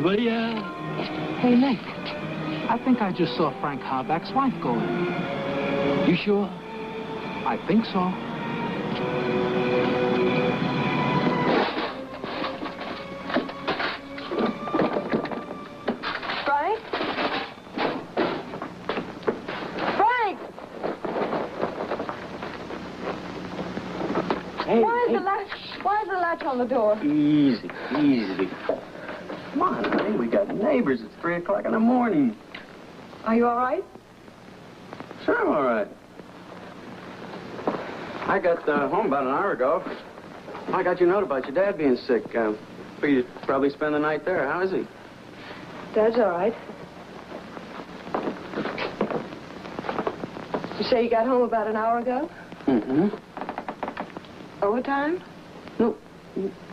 Will ya? Hey, Nick. I think I just saw Frank Harback's wife go in. You sure? I think so. Frank? Frank! Hey, Why is the latch on the door? Easy, easy. Come on, honey. We got neighbors. It's 3 o'clock in the morning. Are you all right? Sure, I'm all right. I got home about an hour ago. I got your note about your dad being sick. Figured you'd probably spend the night there. How is he? Dad's all right. You say you got home about an hour ago? Mm-hmm. Overtime? Nope.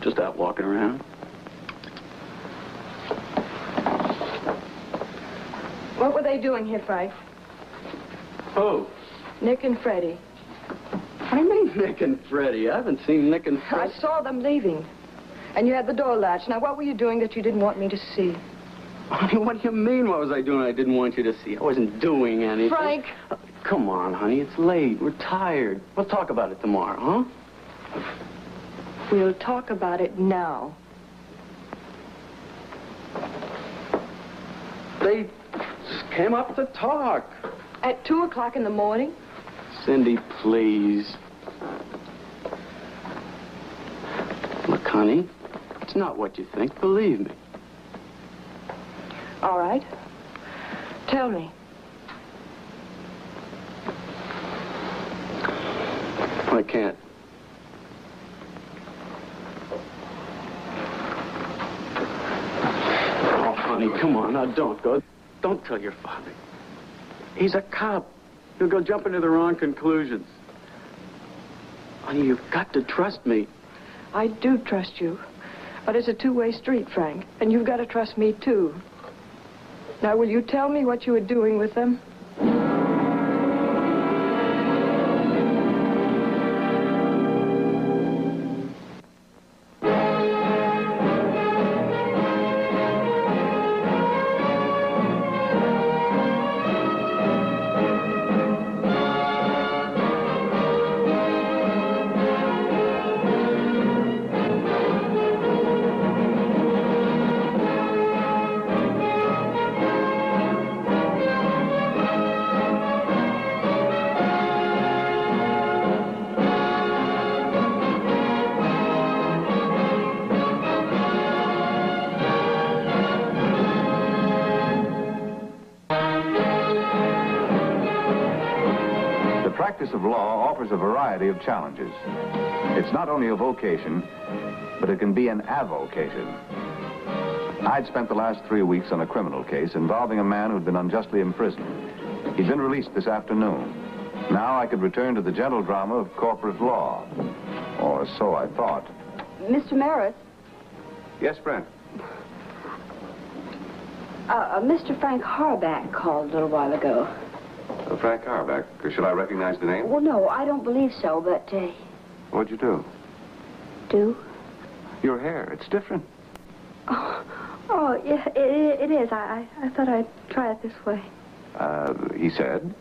Just out walking around. What were they doing here, Frank? Oh. Nick and Freddie. What do you mean, Nick and Freddie? I haven't seen Nick and Freddie. I saw them leaving. And you had the door latched. Now, what were you doing that you didn't want me to see? Honey, what do you mean, what was I doing I didn't want you to see? I wasn't doing anything. Frank! Come on, honey, it's late. We're tired. We'll talk about it tomorrow, huh? We'll talk about it now. They just came up to talk. At 2 o'clock in the morning? Cindy, please. Look, honey, it's not what you think, believe me. All right. Tell me. I can't. Oh, honey, come on, now don't go. Don't tell your father. He's a cop. He'll go jumping to the wrong conclusions. Honey, you've got to trust me. I do trust you. But it's a two-way street, Frank. And you've got to trust me, too. Now, will you tell me what you were doing with them? The practice of law offers a variety of challenges. It's not only a vocation, but it can be an avocation. I'd spent the last 3 weeks on a criminal case involving a man who'd been unjustly imprisoned. He'd been released this afternoon. Now I could return to the gentle drama of corporate law. Or so I thought. Mr. Maris? Yes, Brent? Mr. Frank Harback called a little while ago. Frank Harback. Should I recognize the name? Well, no, I don't believe so, but, What'd you do? do? Your hair. It's different. Oh, yeah, it is. I thought I'd try it this way. He said?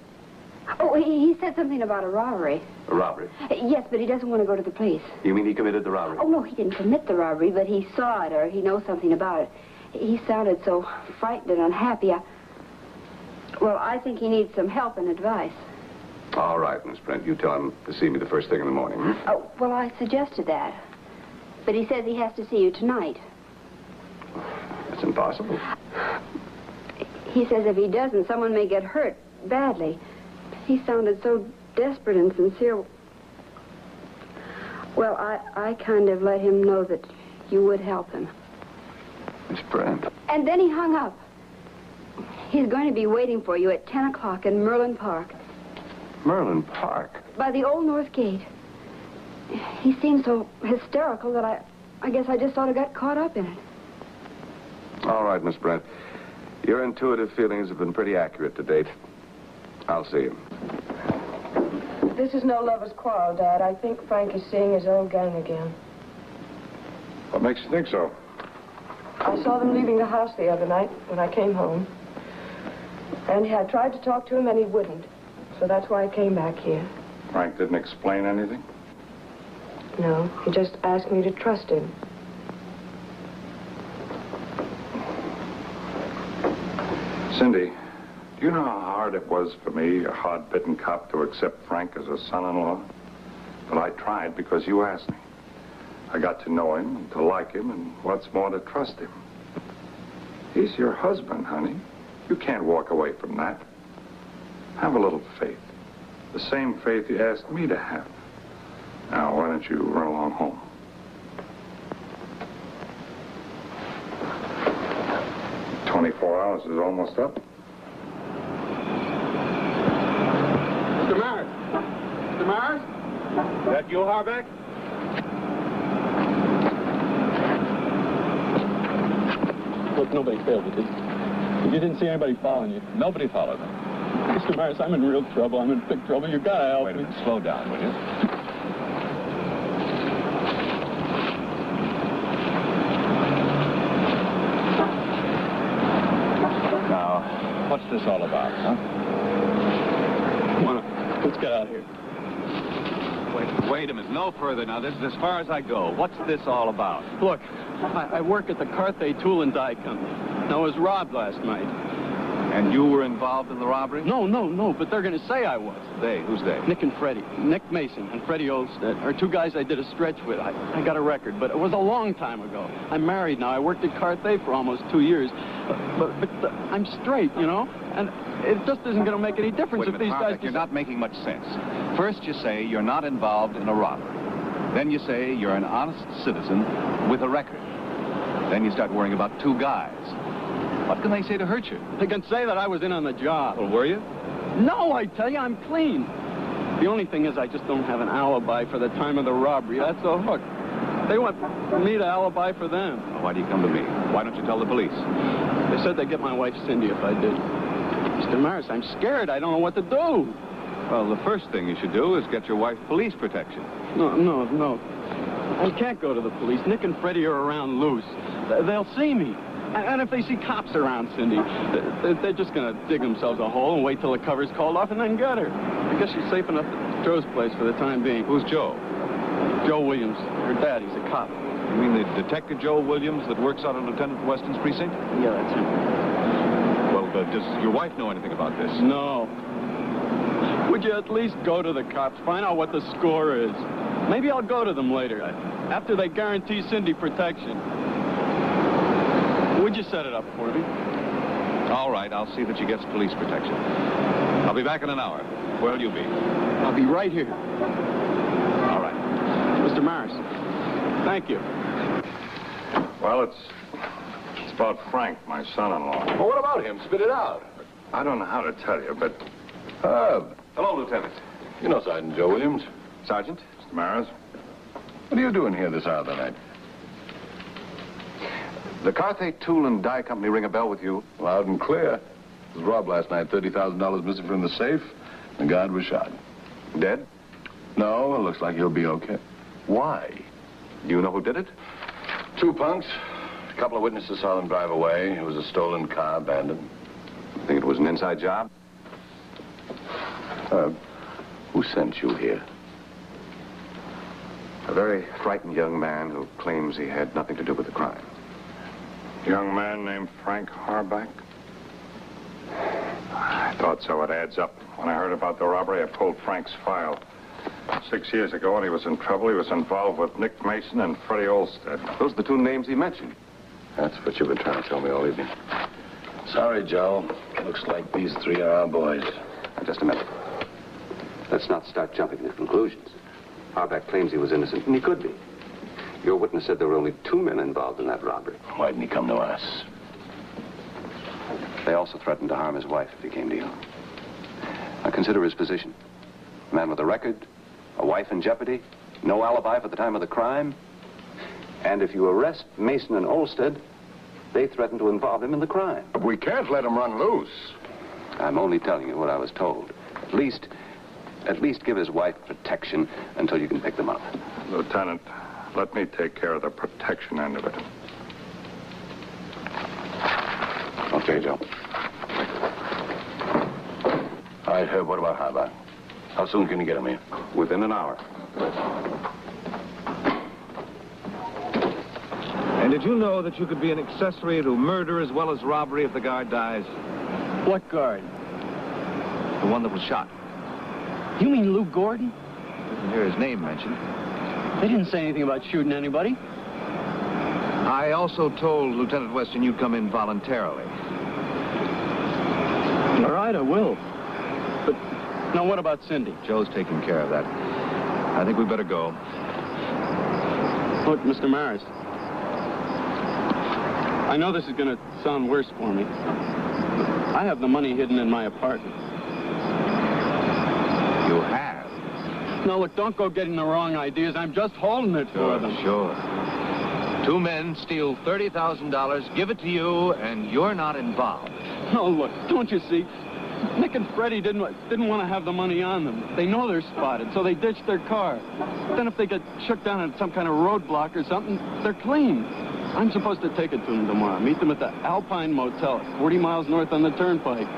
Oh, he said something about a robbery. A robbery? Yes, but he doesn't want to go to the police. You mean he committed the robbery? Oh, no, he didn't commit the robbery, but he saw it or he knows something about it. He sounded so frightened and unhappy. Well, I think he needs some help and advice. All right, Miss Brent. You tell him to see me the first thing in the morning. Oh, well, I suggested that. But he says he has to see you tonight. It's impossible. He says if he doesn't, someone may get hurt badly. He sounded so desperate and sincere. Well, I kind of let him know that you would help him. Miss Brent. And then he hung up. He's going to be waiting for you at 10 o'clock in Merlin Park. Merlin Park? By the Old North Gate. He seemed so hysterical that I guess I just sort of got caught up in it. All right, Miss Brent. Your intuitive feelings have been pretty accurate to date. I'll see him. This is no lover's quarrel, Dad. I think Frank is seeing his old gang again. What makes you think so? I saw them leaving the house the other night when I came home. And I tried to talk to him, and he wouldn't. So that's why I came back here. Frank didn't explain anything? No, he just asked me to trust him. Cindy, do you know how hard it was for me, a hard-bitten cop, to accept Frank as a son-in-law? But I tried because you asked me. I got to know him, and to like him, and what's more, to trust him. He's your husband, honey. You can't walk away from that. Have a little faith. The same faith you asked me to have. Now, why don't you run along home? Hours is almost up. Mr. Mars? Mr. Mars? Is that you, Harbeck? Look, nobody failed you, did you? You didn't see anybody following you. Nobody followed me. Mr. Mars, I'm in real trouble. I'm in big trouble. You gotta help me. Wait a minute. Slow down, will you? What's this all about, huh? Come on, let's get out of here. Wait a minute. No further now. This is as far as I go. What's this all about? Look, I work at the Carthay Tool and Die Company. I was robbed last night. And you were involved in the robbery? No, but they're going to say I was. They? Who's they? Nick and Freddie. Nick Mason and Freddie Olstead are two guys I did a stretch with. I got a record, but it was a long time ago. I'm married now. I worked at Carthay for almost 2 years. But I'm straight, you know? And it just isn't going to make any difference if these guys... You're not making much sense. First you say you're not involved in a robbery. Then you say you're an honest citizen with a record. Then you start worrying about two guys. What can they say to hurt you? They can say that I was in on the job. Well, were you? No, I tell you, I'm clean. The only thing is I just don't have an alibi for the time of the robbery. That's a hook. They want me to alibi for them. Well, why do you come to me? Why don't you tell the police? They said they'd get my wife, Cindy, if I did. Mr. Maris, I'm scared. I don't know what to do. Well, the first thing you should do is get your wife police protection. No. I can't go to the police. Nick and Freddie are around loose. They'll see me. And if they see cops around Cindy, they're just going to dig themselves a hole and wait till the cover's called off and then get her. I guess she's safe enough at Joe's place for the time being. Who's Joe? Joe Williams. Her dad. He's a cop. You mean the Detective Joe Williams that works out of Lieutenant Weston's precinct? Yeah, that's him. Well, does your wife know anything about this? No. Would you at least go to the cops, find out what the score is? Maybe I'll go to them later, after they guarantee Cindy protection. Would you set it up for me? All right, I'll see that she gets police protection. I'll be back in an hour. Where'll you be? I'll be right here. All right. Mr. Maris, thank you. Well, it's about Frank, my son-in-law. Well, what about him? Spit it out. I don't know how to tell you, but... Hello, Lieutenant. You know Sergeant Joe Williams. Sergeant? Mr. Maris? What are you doing here this hour of the night? The Carthay Tool and Die Company ring a bell with you? Loud and clear. It was robbed last night. $30,000 missing from the safe. The guard was shot. Dead? No, it looks like he'll be okay. Why? Do you know who did it? Two punks. A couple of witnesses saw them drive away. It was a stolen car, abandoned. Think it was an inside job? Who sent you here? A very frightened young man who claims he had nothing to do with the crime. Young man named Frank Harbeck? I thought so. It adds up. When I heard about the robbery, I pulled Frank's file. 6 years ago, when he was in trouble, he was involved with Nick Mason and Freddie Olstead. Those are the two names he mentioned. That's what you've been trying to tell me all evening. Sorry, Joe. Looks like these three are our boys. Now, just a minute. Let's not start jumping to conclusions. Harback claims he was innocent, and he could be. Your witness said there were only 2 men involved in that robbery. Why didn't he come to us? They also threatened to harm his wife if he came to you. Now consider his position. A man with a record, a wife in jeopardy, no alibi for the time of the crime. And if you arrest Mason and Olsted, they threaten to involve him in the crime. But we can't let him run loose. I'm only telling you what I was told. At least give his wife protection until you can pick them up. Lieutenant, let me take care of the protection end of it. Okay, Joe. All right, Herb, what about Harback? How soon can you get him here? Within an hour. And did you know that you could be an accessory to murder as well as robbery if the guard dies? What guard? The one that was shot. You mean Lou Gordon? Didn't hear his name mentioned. They didn't say anything about shooting anybody. I also told Lieutenant Weston you'd come in voluntarily. All right, I will. But now what about Cindy? Joe's taking care of that. I think we better go. Look, Mr. Maris. I know this is going to sound worse for me. I have the money hidden in my apartment. You have? No, look, don't go getting the wrong ideas. I'm just holding it for them. Sure. 2 men steal $30,000, give it to you, and you're not involved. No, look, don't you see? Nick and Freddie didn't want to have the money on them. They know they're spotted, so they ditched their car. Then if they get shook down at some kind of roadblock or something, they're clean. I'm supposed to take it to them tomorrow. Meet them at the Alpine Motel, 40 miles north on the turnpike.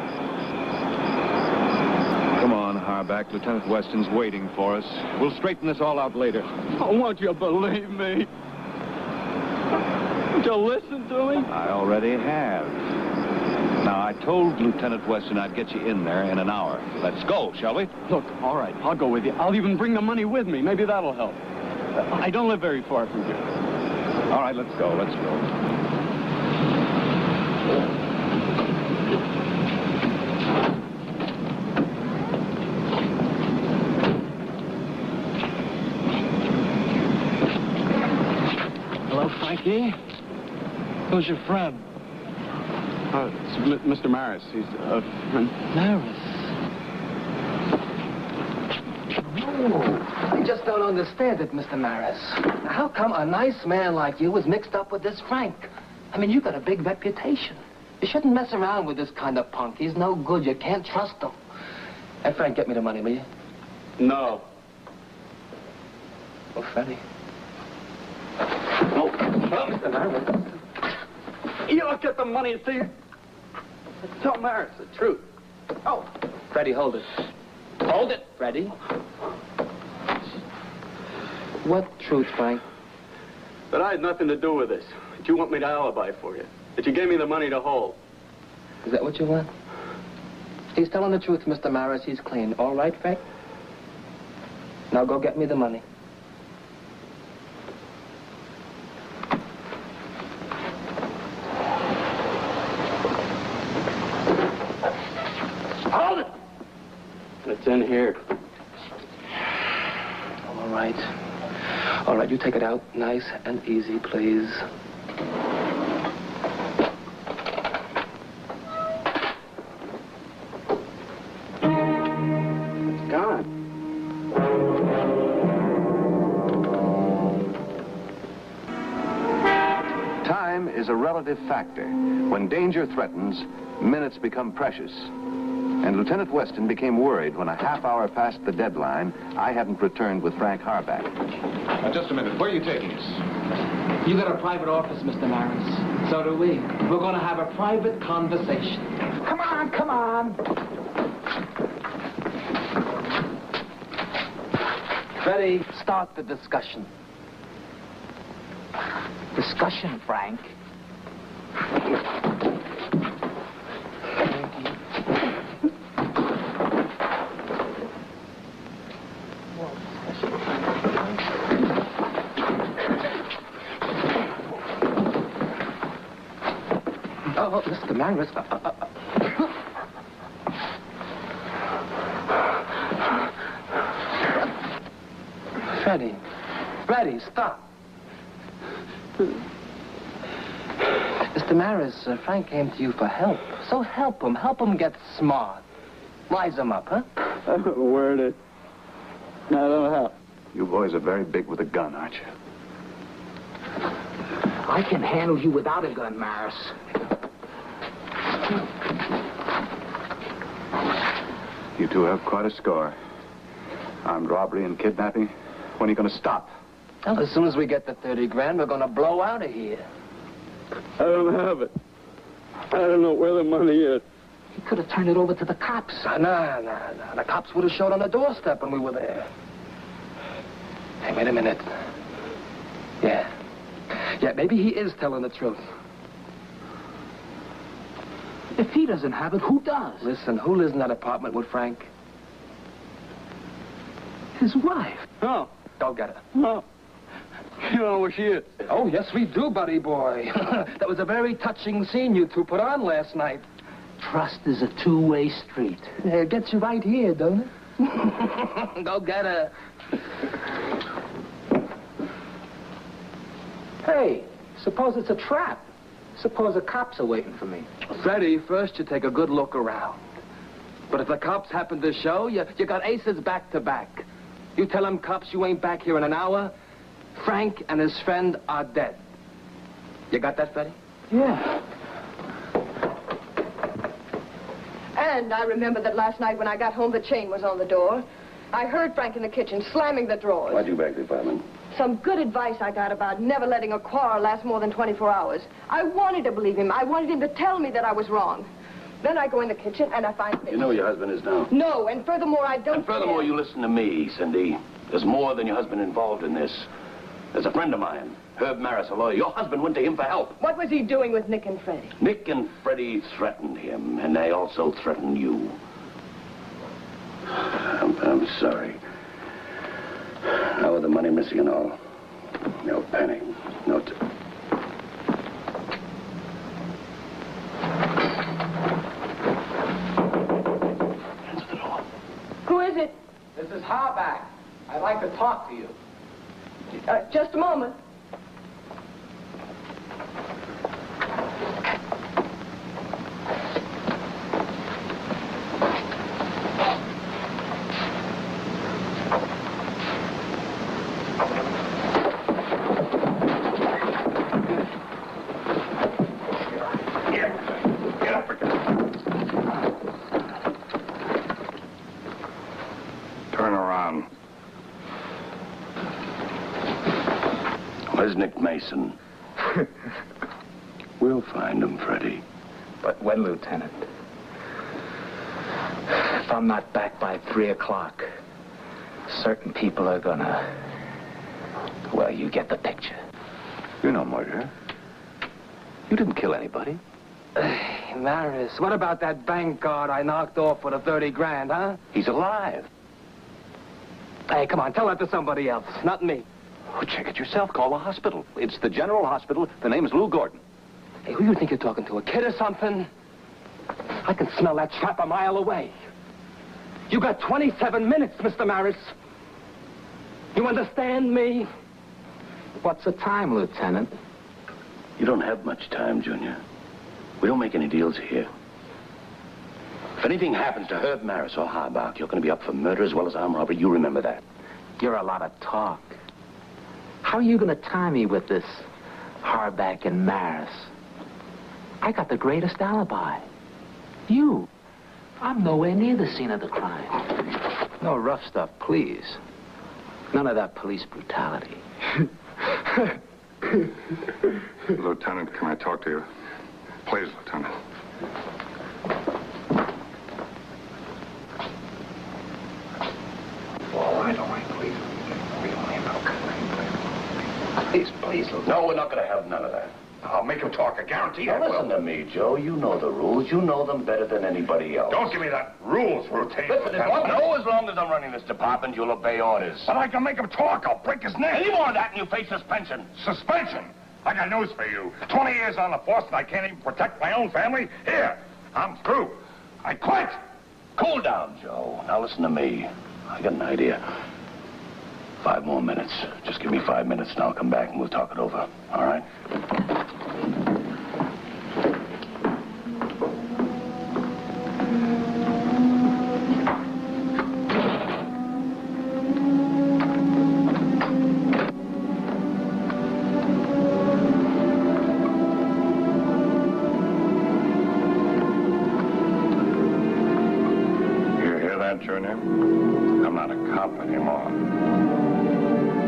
Come on, Harback. Lieutenant Weston's waiting for us. We'll straighten this all out later. Oh, won't you believe me? Won't you listen to me? I already have. Now, I told Lieutenant Weston I'd get you in there in an hour. Let's go, shall we? Look, all right, I'll go with you. I'll even bring the money with me. Maybe that'll help. I don't live very far from here. All right, let's go. Let's go. Hello, Frankie. Who's your friend? It's Mr. Maris. He's a friend. Maris. Oh, I just don't understand it, Mr. Maris. How come a nice man like you is mixed up with this Frank? I mean, you got a big reputation. You shouldn't mess around with this kind of punk. He's no good. You can't trust him. Hey, Frank, get me the money, will you? No. Oh, Freddie. Oh, Mr. Maris. You don't get the money, see? Tell Maris the truth. Oh, Freddie, hold it. Hold it, Freddie. What truth, Frank? That I had nothing to do with this. That you want me to alibi for you. That you gave me the money to hold. Is that what you want? He's telling the truth, Mr. Maris. He's clean. All right, Frank? Now go get me the money. Hold it! It's in here. All right. All right, you take it out nice and easy, please. It's gone. Time is a relative factor. When danger threatens, minutes become precious. And Lieutenant Weston became worried when a half hour past the deadline, I hadn't returned with Frank Harback. Just a minute. Where are you taking us? You got a private office, Mr. Maris. So do we. We're going to have a private conversation. Come on, come on. Freddie, start the discussion. Discussion, Frank. Oh, Mr. Maris. Freddie. Freddie, stop. Mr. Maris, Frank came to you for help. So help him. Help him get smart. Wise him up, huh? I don't know where it is. I don't know how. You boys are very big with a gun, aren't you? I can handle you without a gun, Maris. You two have quite a score. Armed robbery and kidnapping. When are you going to stop? Well, as soon as we get the 30 grand, we're going to blow out of here. I don't have it. I don't know where the money is. You could have turned it over to the cops. No. The cops would have showed on the doorstep when we were there. Hey, wait a minute. Yeah, maybe he is telling the truth. If he doesn't have it, who does? Listen, who lives in that apartment with Frank? His wife. No. Go get her. No. You don't know where she is. Oh, yes, we do, buddy boy. That was a very touching scene you two put on last night. Trust is a two-way street. It gets you right here, don't it? Go get her. Hey, suppose it's a trap. Suppose the cops are waiting for me. Freddie, first you take a good look around. But if the cops happen to show, you got aces back to back. You tell them cops you ain't back here in an hour, Frank and his friend are dead. You got that, Freddie? Yeah. And I remember that last night when I got home, the chain was on the door. I heard Frank in the kitchen slamming the drawers. Why'd you beg the apartment? Some good advice I got about never letting a quarrel last more than 24 hours. I wanted to believe him. I wanted him to tell me that I was wrong. Then I go in the kitchen and I find this. You know where your husband is now? No, and furthermore, I don't And furthermore, care. you listen to me, Cindy. There's more than your husband involved in this. There's a friend of mine, Herb Maris, a lawyer. Your husband went to him for help. What was he doing with Nick and Freddie? Nick and Freddie threatened him, and they also threatened you. I'm sorry. Now with the money missing and all, no penny, no... Who is it? This is Harback. I'd like to talk to you. Just a moment. Turn around. Where's Nick Mason? We'll find him, Freddie. But when, Lieutenant? If I'm not back by 3 o'clock, certain people are gonna... Well, you get the picture. You're no murderer. You didn't kill anybody. Hey, Maris, what about that bank guard I knocked off for the 30 grand, huh? He's alive. Hey, come on, tell that to somebody else, not me. Oh, check it yourself. Call the hospital. It's the General Hospital. The name is Lou Gordon. Hey, who you think you're talking to, a kid or something? I can smell that trap a mile away. You got 27 minutes, Mr. Maris. You understand me? What's the time, Lieutenant? You don't have much time, Junior. We don't make any deals here. If anything happens to Herb Maris or Harbach, you're going to be up for murder as well as armed robbery. You remember that. You're a lot of talk. How are you going to tie me with this Harback and Maris? I got the greatest alibi. You. I'm nowhere near the scene of the crime. No rough stuff, please. None of that police brutality. Lieutenant, can I talk to you? Please, Lieutenant. Oh, I don't mind, please. We don't need no Please, please, Lieutenant. No, we're not going to have none of that. I'll make him talk. I guarantee I Now, will. listen to me, Joe. You know the rules. You know them better than anybody else. Don't give me that rules routine, Listen, Lieutenant. no, as long as I'm running this department, you'll obey orders. But I can make him talk. I'll break his neck. Any more of that and you face suspension. Suspension? I got news for you. 20 years on the force and I can't even protect my own family? Here, I'm through. I quit. Cool down, Joe. Now listen to me. I got an idea. 5 more minutes. Just give me 5 minutes and I'll come back and we'll talk it over. All right? Junior. I'm not a cop anymore.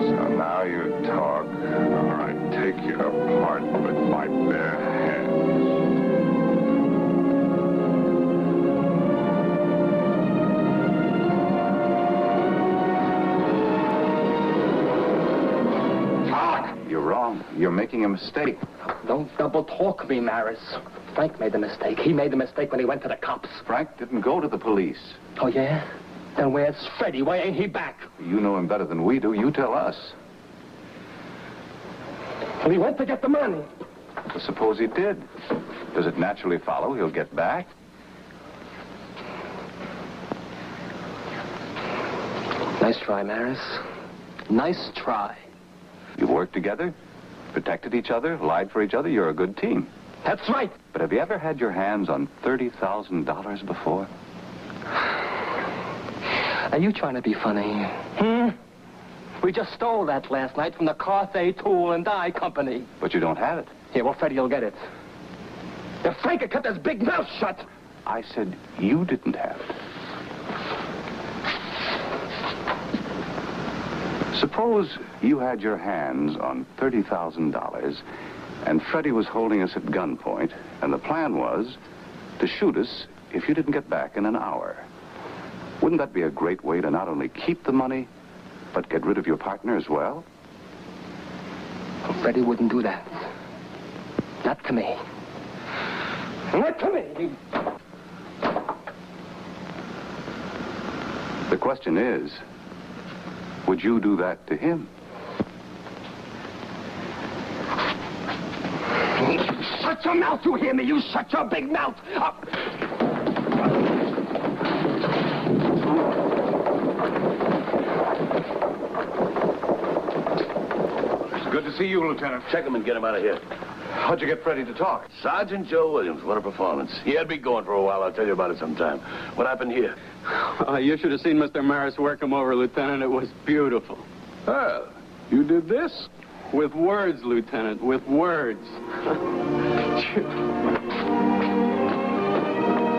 So now you talk, or I take you apart with my bare hands. Talk! You're wrong. You're making a mistake. Don't double talk me, Maris. Frank made the mistake. He made the mistake when he went to the cops. Frank didn't go to the police. Oh, yeah? Then where's Freddie? Why ain't he back? You know him better than we do. You tell us. Well, he went to get the money. Well, suppose he did. Does it naturally follow he'll get back? Nice try, Maris. Nice try. You've worked together, protected each other, lied for each other. You're a good team. That's right. But have you ever had your hands on $30,000 before? Are you trying to be funny? We just stole that last night from the Carthay Tool and Die Company. But you don't have it. Yeah, well, Freddie will get it. If Frank had kept his big mouth shut. I said you didn't have it. Suppose you had your hands on $30,000 and Freddie was holding us at gunpoint, and the plan was to shoot us if you didn't get back in an hour. Wouldn't that be a great way to not only keep the money, but get rid of your partner as well? Well, Freddie wouldn't do that. Not to me. Not to me. The question is, would you do that to him? Shut your mouth, you hear me? You shut your big mouth. It's good to see you, Lieutenant. Check him and get him out of here. How'd you get Freddie to talk? Sergeant Joe Williams, what a performance. He had me going for a while. I'll tell you about it sometime. What happened here? You should have seen Mr. Maris work him over, Lieutenant. It was beautiful. Well, you did this? With words, Lieutenant, with words.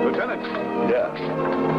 Lieutenant. Yeah.